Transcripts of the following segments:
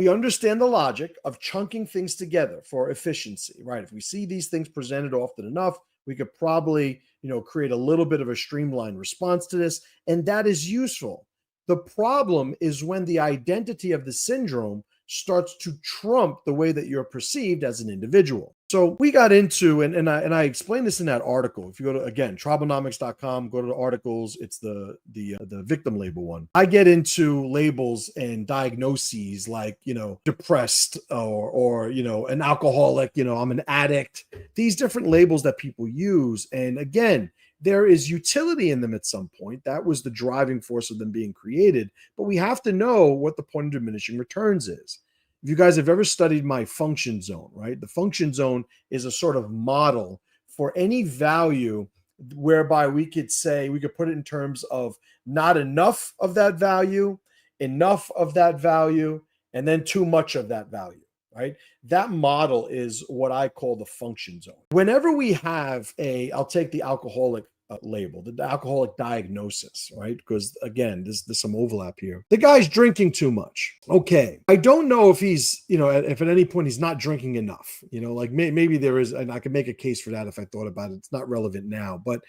We understand the logic of chunking things together for efficiency, right? If we see these things presented often enough, we could probably, create a little bit of a streamlined response to this, and that is useful. The problem is when the identity of the syndrome starts to trump the way that you're perceived as an individual. So we got into, and I explained this in that article. If you go to, again, tribalnomics.com, go to the articles, it's the victim label one. I get into labels and diagnoses like, depressed or an alcoholic, I'm an addict, these different labels that people use. And again, there is utility in them at some point. That was the driving force of them being created. But we have to know what the point of diminishing returns is. If you guys have ever studied my function zone, right? The function zone is a sort of model for any value whereby we could put it in terms of not enough of that value, enough of that value, and then too much of that value. Right? That model is what I call the function zone. Whenever we have I'll take the alcoholic label, the alcoholic diagnosis, right? Because again, there's some overlap here. The guy's drinking too much. Okay. I don't know if he's, if at any point he's not drinking enough, like maybe there is, and I can make a case for that if I thought about it. It's not relevant now, but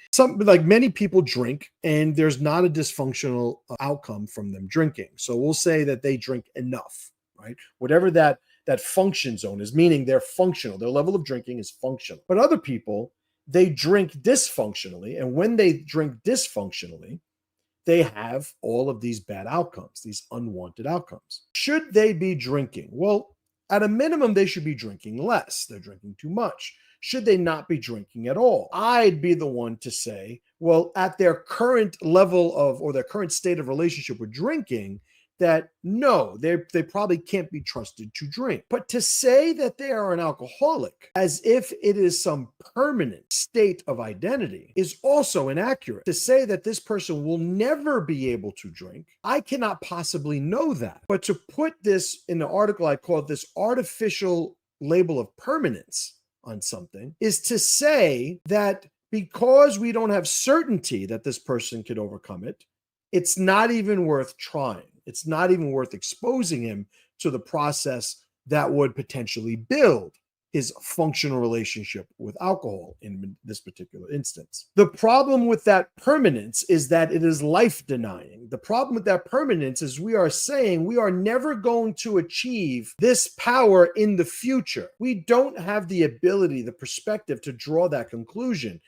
many people drink and there's not a dysfunctional outcome from them drinking. So we'll say that they drink enough, right? Whatever that function zone is, meaning they're functional. Their level of drinking is functional. But other people, they drink dysfunctionally. And when they drink dysfunctionally, they have all of these bad outcomes, these unwanted outcomes. Should they be drinking? Well, at a minimum, they should be drinking less. They're drinking too much. Should they not be drinking at all? I'd be the one to say, well, at their current level or their current state of relationship with drinking, that no, they probably can't be trusted to drink. But to say that they are an alcoholic as if it is some permanent state of identity is also inaccurate. To say that this person will never be able to drink, I cannot possibly know that. But to put this in the article, I call it this artificial label of permanence on something, is to say that because we don't have certainty that this person could overcome it, it's not even worth trying. It's not even worth exposing him to the process that would potentially build his functional relationship with alcohol in this particular instance. The problem with that permanence is that it is life denying. The problem with that permanence is we are saying we are never going to achieve this power in the future. We don't have the ability, the perspective to draw that conclusion.